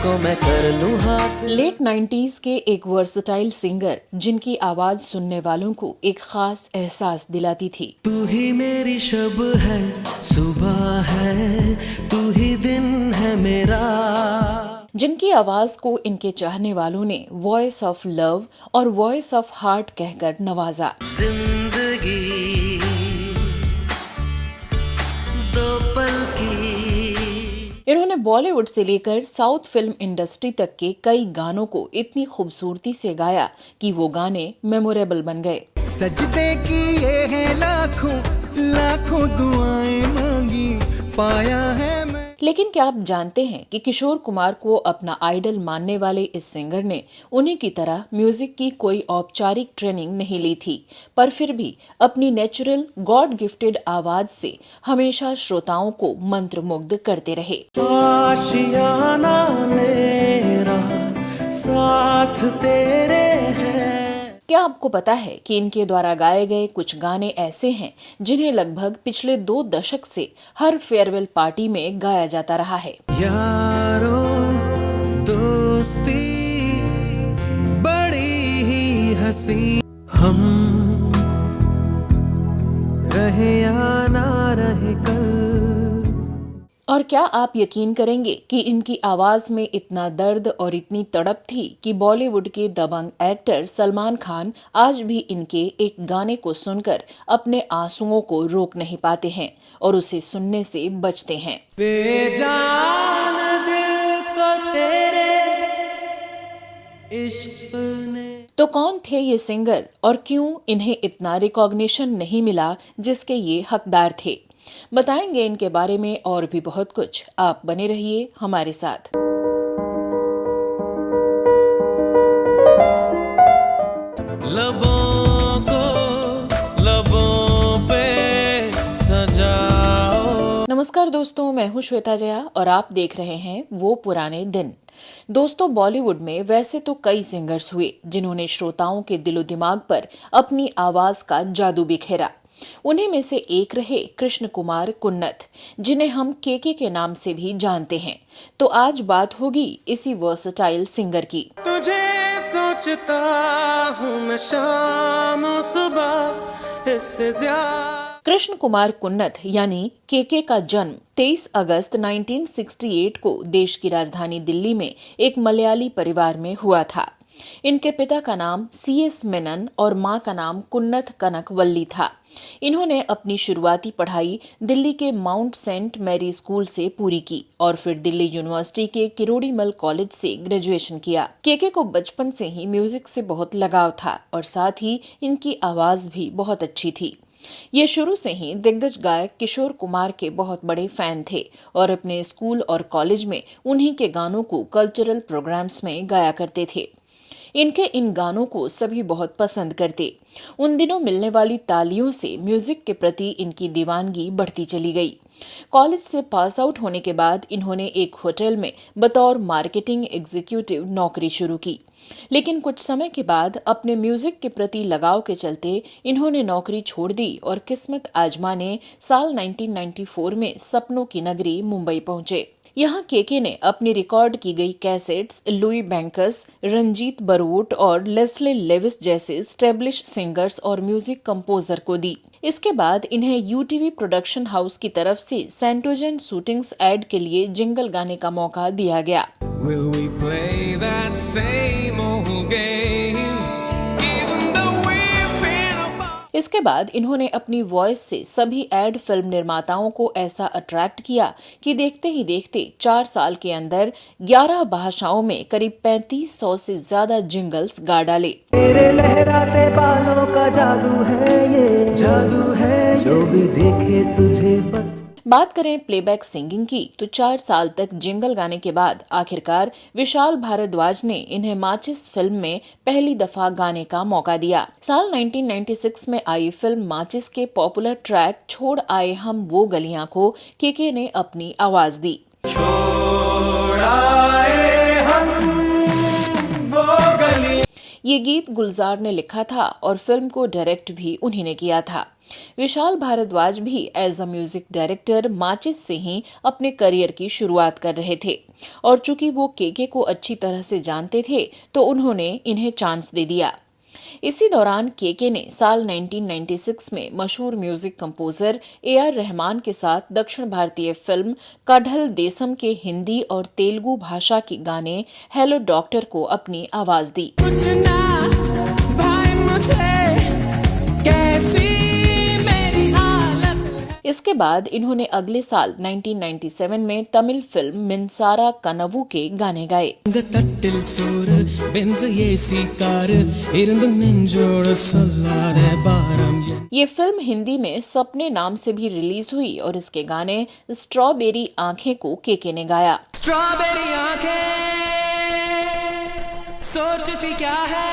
को मैं कर लूं हासिल। लेट 90s के एक वर्सटाइल सिंगर जिनकी आवाज सुनने वालों को एक खास एहसास दिलाती थी। तू ही मेरी शब है, सुबह है, तू ही दिन है मेरा। जिनकी आवाज को इनके चाहने वालों ने वॉइस ऑफ लव और वॉइस ऑफ हार्ट कहकर नवाजा। जिंदगी दो पल की। इन्होंने बॉलीवुड से लेकर साउथ फिल्म इंडस्ट्री तक के कई गानों को इतनी खूबसूरती से गाया कि वो गाने मेमोरेबल बन गए। सजदे किए हैं लाखों लाखों दुआएं मांगी, पाया है मैं। लेकिन क्या आप जानते हैं कि किशोर कुमार को अपना आइडल मानने वाले इस सिंगर ने उन्हीं की तरह म्यूजिक की कोई औपचारिक ट्रेनिंग नहीं ली थी, पर फिर भी अपनी नेचुरल गॉड गिफ्टेड आवाज से हमेशा श्रोताओं को मंत्रमुग्ध करते रहे। आशियाना मेरा साथ तेरे है। क्या आपको पता है कि इनके द्वारा गाए गए कुछ गाने ऐसे हैं जिन्हें लगभग पिछले 2 दशक से हर फेयरवेल पार्टी में गाया जाता रहा है। यारो दोस्ती बड़ी ही हंसी, हम रहे या ना रहे कल। और क्या आप यकीन करेंगे कि इनकी आवाज में इतना दर्द और इतनी तड़प थी कि बॉलीवुड के दबंग एक्टर सलमान खान आज भी इनके एक गाने को सुनकर अपने आंसुओं को रोक नहीं पाते हैं और उसे सुनने से बचते हैं। बेजान दिल को तेरे इश्क ने। तो कौन थे ये सिंगर और क्यों इन्हें इतना रिकॉग्निशन नहीं मिला जिसके ये हकदार थे? बताएंगे इनके बारे में और भी बहुत कुछ। आप बने रहिए हमारे साथ। लबों को लबों पे सजाओ। नमस्कार दोस्तों, मैं हूं श्वेता जया और आप देख रहे हैं वो पुराने दिन। दोस्तों, बॉलीवुड में वैसे तो कई सिंगर्स हुए जिन्होंने श्रोताओं के दिलो दिमाग पर अपनी आवाज का जादू बिखेरा। उन्हीं में से एक रहे कृष्ण कुमार कुन्नत, जिन्हें हम केके के नाम से भी जानते हैं। तो आज बात होगी इसी वर्सटाइल सिंगर की। तुझे सोचता हूँ मैं शाम सुबह, इससे ज्यादा। कृष्ण कुमार कुन्नत यानी केके का जन्म 23 अगस्त 1968 को देश की राजधानी दिल्ली में एक मलयाली परिवार में हुआ था। इनके पिता का नाम CS मेनन और मां का नाम कुन्नत कनकवल्ली था। इन्होंने अपनी शुरुआती पढ़ाई दिल्ली के माउंट सेंट मैरी स्कूल से पूरी की और फिर दिल्ली यूनिवर्सिटी के किरोड़ीमल कॉलेज से ग्रेजुएशन किया। केके को बचपन से ही म्यूजिक से बहुत लगाव था और साथ ही इनकी आवाज भी बहुत अच्छी थी। ये शुरू से ही दिग्गज गायक किशोर कुमार के बहुत बड़े फैन थे और अपने स्कूल और कॉलेज में उन्हीं के गानों को कल्चरल प्रोग्राम्स में गाया करते थे। इनके इन गानों को सभी बहुत पसंद करते। उन दिनों मिलने वाली तालियों से म्यूजिक के प्रति इनकी दीवानगी बढ़ती चली गई। कॉलेज से पास आउट होने के बाद इन्होंने एक होटल में बतौर मार्केटिंग एग्जीक्यूटिव नौकरी शुरू की, लेकिन कुछ समय के बाद अपने म्यूजिक के प्रति लगाव के चलते इन्होंने नौकरी छोड़ दी और किस्मत आजमाने साल 1994 में सपनों की नगरी मुंबई पहुंचे। यहाँ केके ने अपनी रिकॉर्ड की गई कैसेट्स लुई बैंकस, रंजीत बरूट और लेस्ले लेविस जैसे स्टेब्लिश सिंगर्स और म्यूजिक कंपोजर को दी। इसके बाद इन्हें यूटीवी प्रोडक्शन हाउस की तरफ से सेंटोजेन शूटिंग्स एड के लिए जिंगल गाने का मौका दिया गया। Will we play that same old game, even though we've been apart? इसके बाद इन्होंने अपनी वॉइस से सभी एड फिल्म निर्माताओं को ऐसा अट्रैक्ट किया कि देखते ही देखते 4 साल के अंदर 11 भाषाओं में करीब 3500 से ज्यादा जिंगल्स गा डाले। तेरे लहराते बालों का जादू है, ये जादू है, जो भी देखे तुझे बस। बात करें प्लेबैक सिंगिंग की तो 4 साल तक जिंगल गाने के बाद आखिरकार विशाल भारद्वाज ने इन्हें माचिस फिल्म में पहली दफा गाने का मौका दिया। साल 1996 में आई फिल्म माचिस के पॉपुलर ट्रैक छोड़ आए हम वो गलियां को केके ने अपनी आवाज दी। छोड़ आए हम वो गलियां। ये गीत गुलजार ने लिखा था और फिल्म को डायरेक्ट भी उन्हीं ने किया था। विशाल भारद्वाज भी एज अ म्यूजिक डायरेक्टर माचिस से ही अपने करियर की शुरुआत कर रहे थे और चूंकि वो केके को अच्छी तरह से जानते थे तो उन्होंने इन्हें चांस दे दिया। इसी दौरान केके ने साल 1996 में मशहूर म्यूजिक कंपोजर AR रहमान के साथ दक्षिण भारतीय फिल्म काढल देसम के हिंदी और तेलुगु भाषा के गाने हेलो डॉक्टर को अपनी आवाज दी। इसके बाद इन्होंने अगले साल 1997 में तमिल फिल्म मिंसारा कनवु के गाने गाए। ये फिल्म हिंदी में सपने नाम से भी रिलीज हुई और इसके गाने स्ट्रॉबेरी आंखें को केके ने गाया। स्ट्रॉबेरी आंखें सोचती क्या है।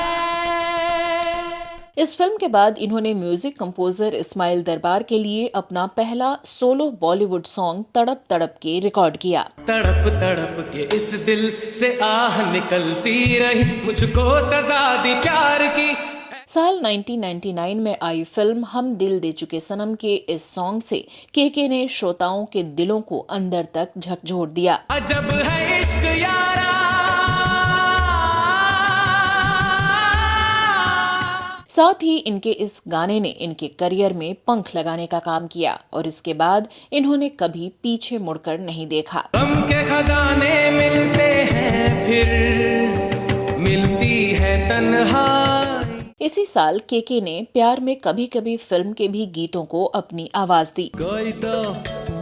इस फिल्म के बाद इन्होंने म्यूजिक कंपोजर इस्माइल दरबार के लिए अपना पहला सोलो बॉलीवुड सॉन्ग तड़प तड़प के रिकॉर्ड किया। तड़प तड़प के इस दिल से आह निकलती रही, मुझको सजा दी प्यार की। साल 1999 में आई फिल्म हम दिल दे चुके सनम के इस सॉन्ग से केके ने श्रोताओं के दिलों को अंदर तक झकझोर दिया। अजब है इश्क यारा, साथ ही इनके इस गाने ने इनके करियर में पंख लगाने का काम किया और इसके बाद इन्होंने कभी पीछे मुड़कर नहीं देखा। गम के खजाने मिलते हैं फिर मिलती है तन्हाई। इसी साल केके ने प्यार में कभी कभी फिल्म के भी गीतों को अपनी आवाज दी। कोई तो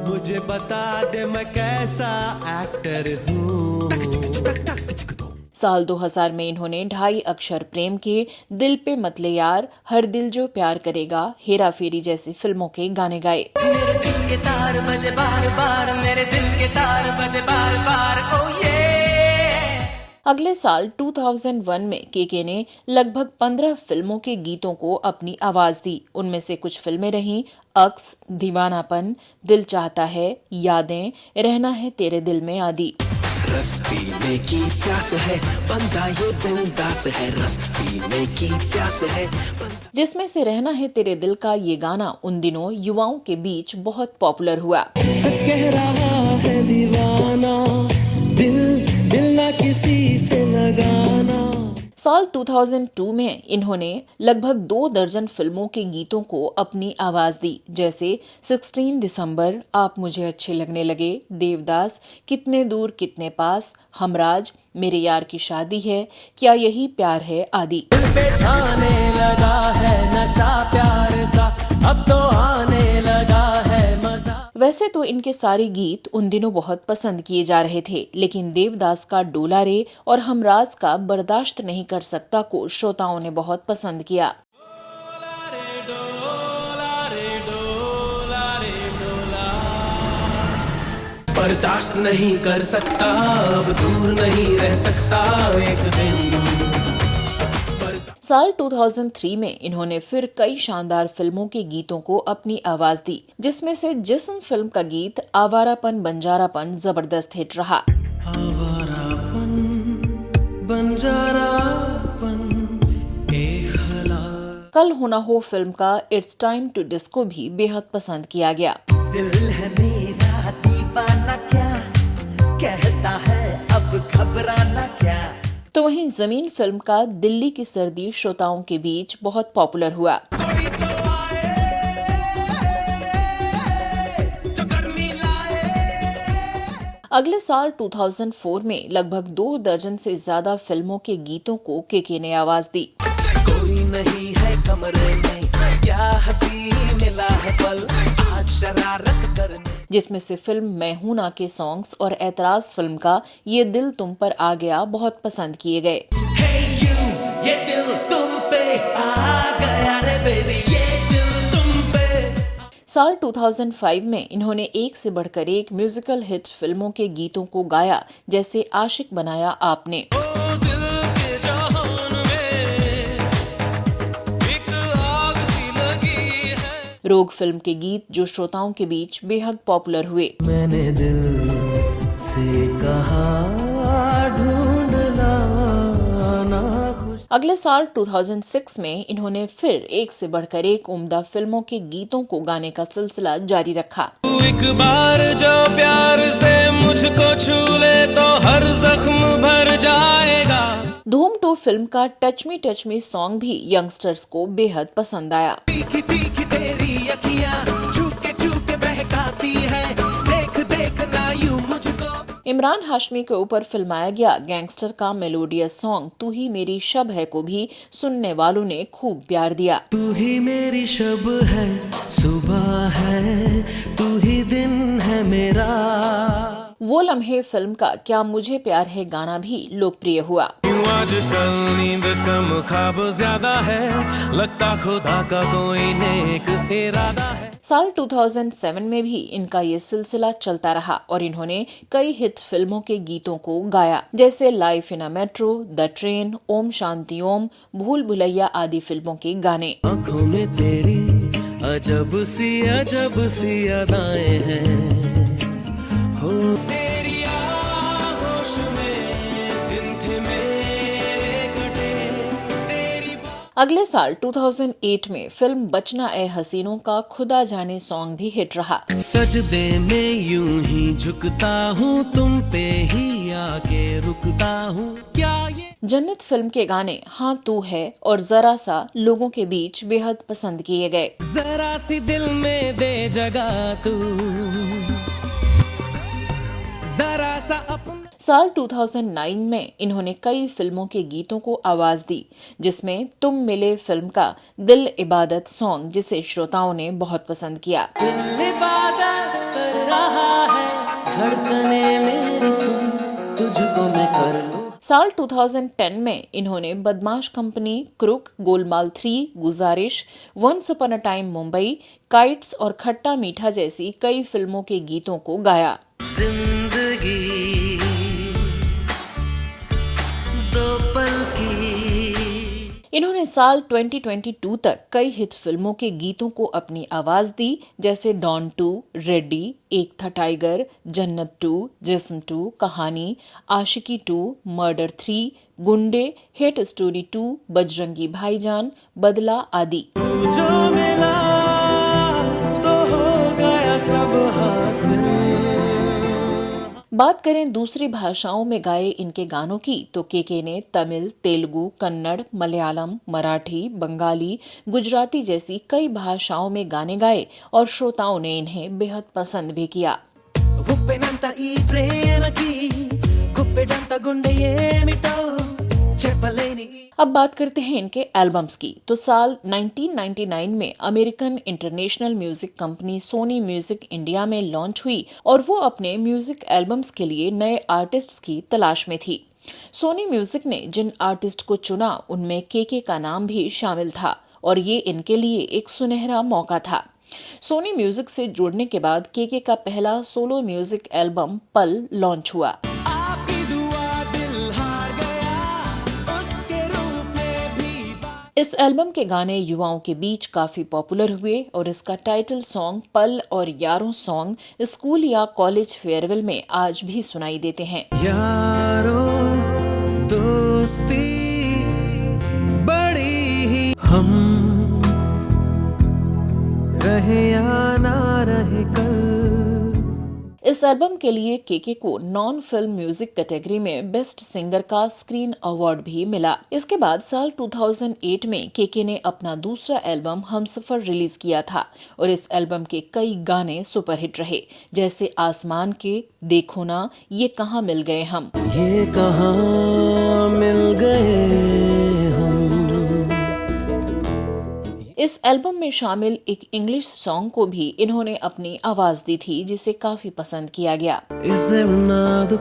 मुझे बता दे मैं कैसा एक्टर हूँ। साल 2000 में इन्होंने 2.5 अक्षर प्रेम के दिल पे मतले यार, हर दिल जो प्यार करेगा, हेरा फेरी जैसी फिल्मों के गाने गाए। मेरे दिल के तार बजे बार बार, मेरे दिल के तार बजे बार बार, ओ ये। अगले साल 2001 में केके ने लगभग 15 फिल्मों के गीतों को अपनी आवाज दी। उनमें से कुछ फिल्में रहीं अक्स, दीवानापन, दिल चाहता है, यादें, रहना है तेरे दिल में आदि। रस पीने की प्यास है बंदा ये बिंदास है, रस पीने की प्यास है। जिसमें से रहना है तेरे दिल का ये गाना उन दिनों युवाओं के बीच बहुत पॉपुलर हुआ। कह रहा है दीवाना, दिल ना किसी से लगाना। साल 2002 में इन्होंने लगभग 2 दर्जन फिल्मों के गीतों को अपनी आवाज दी, जैसे 16 दिसंबर, आप मुझे अच्छे लगने लगे, देवदास, कितने दूर कितने पास, हमराज, मेरे यार की शादी है, क्या यही प्यार है आदि। दिल पे छाने लगा है नशा प्यार का, अब तो आने लगा है मजा। वैसे तो इनके सारे गीत उन दिनों बहुत पसंद किए जा रहे थे, लेकिन देवदास का डोला रे और हमराज का बर्दाश्त नहीं कर सकता को श्रोताओं ने बहुत पसंद किया। बर्दाश्त नहीं कर सकता, अब दूर नहीं रह सकता एक दिन। साल 2003 में इन्होंने फिर कई शानदार फिल्मों के गीतों को अपनी आवाज दी, जिसमें से जिस्म फिल्म का गीत आवारापन बंजारापन जबरदस्त हिट रहा। आवारापन बंजारापन एक हला। कल होना हो फिल्म का इट्स टाइम टू डिस्को भी बेहद पसंद किया गया। दिल है मेरा दीवाना क्या कहता है, अब घबराना क्या। तो वहीं जमीन फिल्म का दिल्ली की सर्दी श्रोताओं के बीच बहुत पॉपुलर हुआ। अगले साल 2004 में लगभग 2 दर्जन से ज्यादा फिल्मों के गीतों को केके ने आवाज दी। कोई नहीं है कमरे में, क्या हंसी मिला है पल, आज शरारत करने। जिसमें से फिल्म मैं हूं ना के सॉन्ग्स और ऐतराज फिल्म का ये दिल तुम पर आ गया बहुत पसंद किए गए। Hey you, ये दिल तुम पे आ गया रे बेबी, ये दिल तुम पे। साल 2005 में इन्होंने एक से बढ़कर एक म्यूजिकल हिट फिल्मों के गीतों को गाया, जैसे आशिक बनाया आपने, रोग फिल्म के गीत जो श्रोताओं के बीच बेहद पॉपुलर हुए। मैंने दिल से कहा ढूंढ लाना खुश। अगले साल 2006 में इन्होंने फिर एक से बढ़कर एक उम्दा फिल्मों के गीतों को गाने का सिलसिला जारी रखा। एक बार जो प्यार से मुझको छू ले तो हर जख्म भर जाएगा। धूम 2 फिल्म का टच मी सॉन्ग भी यंगस्टर्स को बेहद पसंद आया। तीखी तीखी तेरी अखियां चूके बहकाती है, देख देख ना यूं मुझको। इमरान हाशमी के ऊपर फिल्माया गया गैंगस्टर का मेलोडियस सॉन्ग तू ही मेरी शब है को भी सुनने वालों ने खूब प्यार दिया। तू ही मेरी शब है, सुबह है, तू ही दिन है मेरा। वो लम्हे फिल्म का क्या मुझे प्यार है गाना भी लोकप्रिय हुआ। आजकल नींद कम ख्वाब ज्यादा है, लगता खुदा का कोई नेक इरादा है। साल 2007 में भी इनका ये सिलसिला चलता रहा और इन्होंने कई हिट फिल्मों के गीतों को गाया, जैसे Life in a Metro, The Train, Om Shanti Om, Bhool Bhulaiyaa आदि फिल्मों के गाने। आँखों में तेरी अजब सी अदाएं हैं, हो तेरी आगोश में दिन थे मेरे कटे, तेरी अगले साल 2008 में फिल्म बचना ए हसीनों का खुदा जाने सॉन्ग भी हिट रहा। सजदे में यूं ही झुकता हूँ, तुम पे ही आके रुकता हूँ, क्या ये जन्नत फिल्म के गाने हाँ तू है और जरा सा लोगों के बीच बेहद पसंद किए गए। जरा सी दिल में दे जगह तू, जरा सा अपना। साल 2009 में इन्होंने कई फिल्मों के गीतों को आवाज दी, जिसमें तुम मिले फिल्म का दिल इबादत सॉन्ग, जिसे श्रोताओं ने बहुत पसंद किया। दिल इबादत कर रहा है, धड़कने मेरी सुन, तुझको मैं कर लूं। साल 2010 में इन्होंने बदमाश company, crook, Golmaal 3, Guzaarish, Once Upon a Time Mumbai, Kites और खट्टा मीठा जैसी कई फिल्मों के गीतों को गाया। जिंदगी दो पल की। इन्होंने साल 2022 तक कई हिट फिल्मों के गीतों को अपनी आवाज दी, जैसे डॉन 2, रेड्डी, एक था टाइगर, जन्नत 2, जिस्म 2, कहानी, आशिकी 2, मर्डर 3, गुंडे, हिट स्टोरी 2, बजरंगी भाईजान, बदला आदि। जो मिला तो हो गया सब हासिल। बात करें दूसरी भाषाओं में गाए इनके गानों की तो केके ने तमिल, तेलुगु, कन्नड़, मलयालम, मराठी, बंगाली, गुजराती जैसी कई भाषाओं में गाने गाए और श्रोताओं ने इन्हें बेहद पसंद भी किया। ఉప్పెనంత ఈ ప్రేమకి గుప్పెడంత గుండె ఏమిటో చెప్పలేని। अब बात करते हैं इनके एल्बम्स की। तो साल 1999 में American international music company Sony Music India में लॉन्च हुई और वो अपने म्यूजिक एल्बम्स के लिए नए आर्टिस्ट्स की तलाश में थी। सोनी म्यूजिक ने जिन आर्टिस्ट को चुना उनमें केके का नाम भी शामिल था और ये इनके लिए एक सुनहरा मौका था। सोनी म्यूजिक से जुड़ने के बाद केके का पहला सोलो म्यूजिक एल्बम पल लॉन्च हुआ। इस एल्बम के गाने युवाओं के बीच काफी पॉपुलर हुए और इसका टाइटल सॉन्ग पल और यारों सॉन्ग स्कूल या कॉलेज फेयरवेल में आज भी सुनाई देते हैं। यारो दोस्ती बड़ी ही, हम रहे या ना रहे कल। इस एल्बम के लिए केके को नॉन फिल्म म्यूजिक कैटेगरी में बेस्ट सिंगर का स्क्रीन अवार्ड भी मिला। इसके बाद साल 2008 में केके ने अपना दूसरा एल्बम हमसफर रिलीज किया था और इस एल्बम के कई गाने सुपरहिट रहे, जैसे आसमान के, देखो ना, ये कहाँ मिल गए हम, ये कहाँ मिल गए हम। इस एल्बम में शामिल एक इंग्लिश सॉन्ग को भी इन्होंने अपनी आवाज दी थी, जिसे काफी पसंद किया गया। Is there another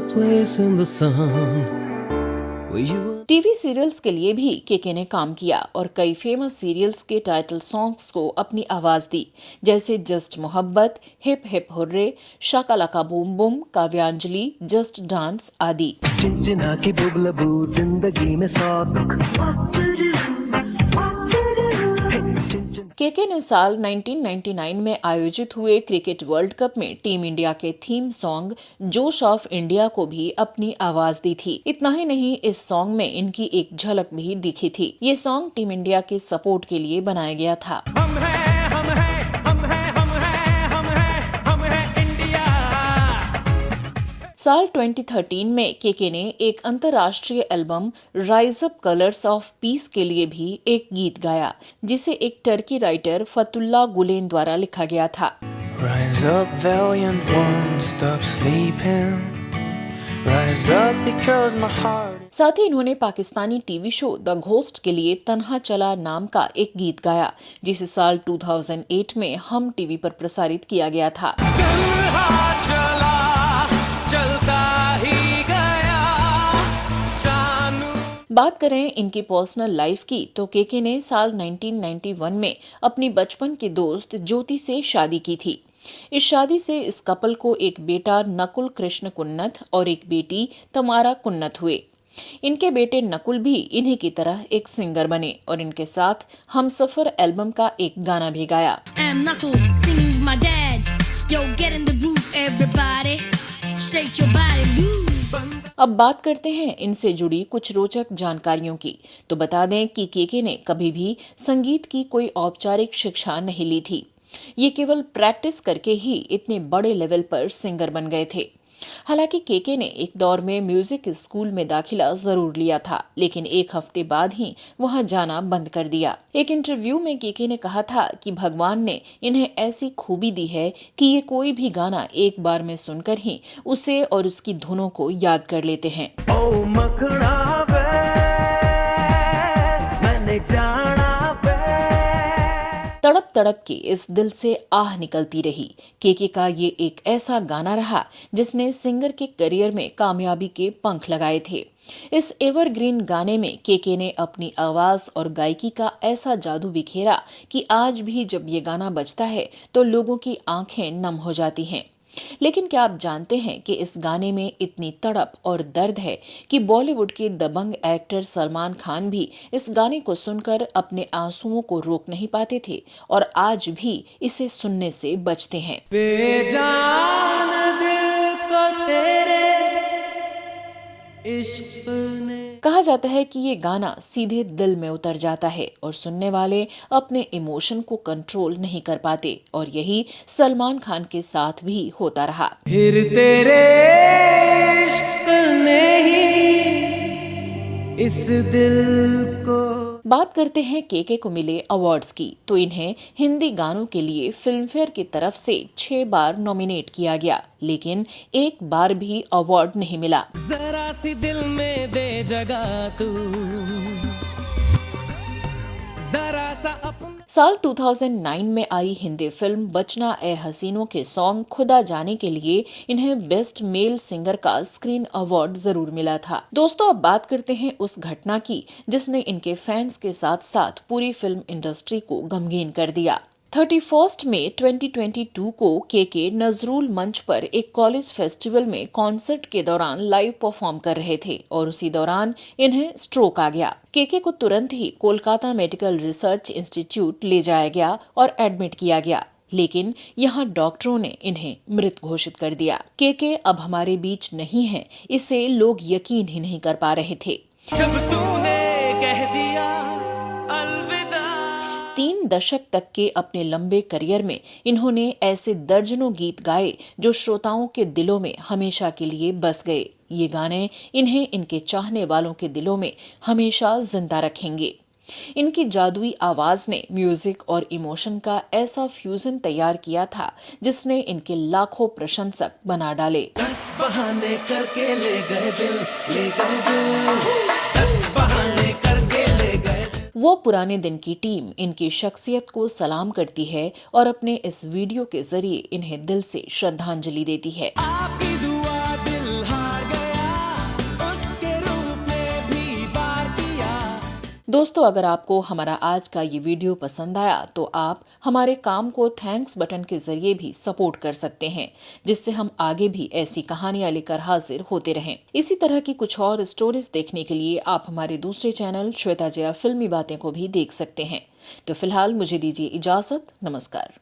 place in the sun where you are? TV serials के लिए भी केके ने काम किया और कई फेमस सीरियल्स के टाइटल सॉन्ग्स को अपनी आवाज दी, जैसे just Mohabbat, hip hip hooray, Shaka Laka boom boom, Kavyanjali, just dance आदि। चिंचिना की बुबलबू जिंदगी में सौ दुख। केके ने साल 1999 में आयोजित हुए क्रिकेट वर्ल्ड कप में टीम इंडिया के थीम सॉन्ग जोश ऑफ इंडिया को भी अपनी आवाज दी थी। इतना ही नहीं, इस सॉन्ग में इनकी एक झलक भी दिखी थी। ये सॉन्ग टीम इंडिया के सपोर्ट के लिए बनाया गया था। हम हैं, हम हैं, हम हैं, हम हैं, हम हैं, हम हैं इंडिया। साल 2013 में केके ने एक अंतर्राष्ट्रीय album rise up colours of peace के लिए भी एक गीत गाया, जिसे एक टर्की राइटर फतुल्ला गुलेन द्वारा लिखा गया था। Rise up, valiant one, stop sleeping. Rise up because my heart. साथ ही इन्होंने Pakistani TV show the ghost के लिए तन्हा चला नाम का एक गीत गाया, जिसे साल 2008 में हम टीवी पर प्रसारित किया गया था। तन्हा चला, चलता ही गया, जानू। बात करें इनकी पर्सनल लाइफ की तो केके ने साल 1991 में अपनी बचपन के दोस्त ज्योति से शादी की थी। इस शादी से इस कपल को एक बेटा नकुल कृष्ण कुन्नथ और एक बेटी तमारा कुन्नथ हुए। इनके बेटे नकुल भी इन्हीं की तरह एक सिंगर बने और इनके साथ हमसफर एल्बम का एक गाना भी गाया। I'm Knuckle, singing with my dad. Yo, get in the groove, everybody. Shake your body, move. अब बात करते हैं इनसे जुड़ी कुछ रोचक जानकारियों की। तो बता दें कि केके ने कभी भी संगीत की कोई औपचारिक शिक्षा नहीं ली थी। ये केवल प्रैक्टिस करके ही इतने बड़े लेवल पर सिंगर बन गए थे। हालांकि केके ने एक दौर में म्यूजिक स्कूल में दाखिला जरूर लिया था, लेकिन एक हफ्ते बाद ही वहां जाना बंद कर दिया। एक इंटरव्यू में केके ने कहा था कि भगवान ने इन्हें ऐसी खूबी दी है कि ये कोई भी गाना एक बार में सुनकर ही उसे और उसकी धुनों को याद कर लेते हैं। ओ मखना वे, मैंने जाना वे। तड़प तड़प के इस दिल से आह निकलती रही केके का ये एक ऐसा गाना रहा जिसने सिंगर के करियर में कामयाबी के पंख लगाए थे। इस एवरग्रीन गाने में केके ने अपनी आवाज और गायकी का ऐसा जादू बिखेरा कि आज भी जब ये गाना बजता है तो लोगों की आंखें नम हो जाती हैं। लेकिन क्या आप जानते हैं कि इस गाने में इतनी तड़प और दर्द है कि बॉलीवुड के दबंग एक्टर सलमान खान भी इस गाने को सुनकर अपने आंसुओं को रोक नहीं पाते थे और आज भी इसे सुनने से बचते हैं। बेजान दिल को तेरे इश्क ने। कहा जाता है कि ये गाना सीधे दिल में उतर जाता है और सुनने वाले अपने इमोशन को कंट्रोल नहीं कर पाते और यही सलमान खान के साथ भी होता रहा। फिर तेरे इश्क ने ही इस दिल को। बात करते हैं केके को मिले अवार्ड्स की तो इन्हें हिंदी गानों के लिए फिल्मफेयर की तरफ से 6 बार नॉमिनेट किया गया, लेकिन एक बार भी अवार्ड नहीं मिला। जरा सी दिल में दे जगह तू, जरा सा अपना। साल 2009 में आई हिंदी फिल्म बचना ए हसीनों के सॉन्ग खुदा जाने के लिए इन्हें बेस्ट मेल सिंगर का स्क्रीन अवार्ड जरूर मिला था। दोस्तों, अब बात करते हैं उस घटना की जिसने इनके फैंस के साथ साथ पूरी फिल्म इंडस्ट्री को गमगीन कर दिया। 31 मई 2022 को केके नजरूल मंच पर एक कॉलेज फेस्टिवल में कॉन्सर्ट के दौरान लाइव परफॉर्म कर रहे थे और उसी दौरान इन्हें स्ट्रोक आ गया। केके को तुरंत ही कोलकाता मेडिकल रिसर्च इंस्टीट्यूट ले जाया गया और एडमिट किया गया, लेकिन यहाँ डॉक्टरों ने इन्हें मृत घोषित कर दिया। केके अब हमारे बीच नहीं है, इसे लोग यकीन ही नहीं कर पा रहे थे। जब तूने कह दिया अलविदा। 3 दशक तक के अपने लंबे करियर में इन्होंने ऐसे दर्जनों गीत गाए जो श्रोताओं के दिलों में हमेशा के लिए बस गए। ये गाने इन्हें इनके चाहने वालों के दिलों में हमेशा जिंदा रखेंगे। इनकी जादुई आवाज ने म्यूजिक और इमोशन का ऐसा फ्यूजन तैयार किया था जिसने इनके लाखों प्रशंसक बना डाले। 10 बहाने करके ले गए दिल, ले गए दिल। 10 बहाने करके ले गए दिल। वो पुराने दिन की टीम इनकी शख्सियत को सलाम करती है और अपने इस वीडियो के जरिए इन्हें दिल से श्रद्धांजलि देती है। आपकी दुआ दिल हार गया, उसके रूप में भी वार किया। दोस्तों, अगर आपको हमारा आज का ये वीडियो पसंद आया तो आप हमारे काम को थैंक्स बटन के जरिए भी सपोर्ट कर सकते हैं, जिससे हम आगे भी ऐसी कहानियां लेकर हाजिर होते रहें। इसी तरह की कुछ और स्टोरीज देखने के लिए आप हमारे दूसरे चैनल श्वेता जया फिल्मी बातें को भी देख सकते हैं। तो फिलहाल मुझे दीजिए इजाजत, नमस्कार।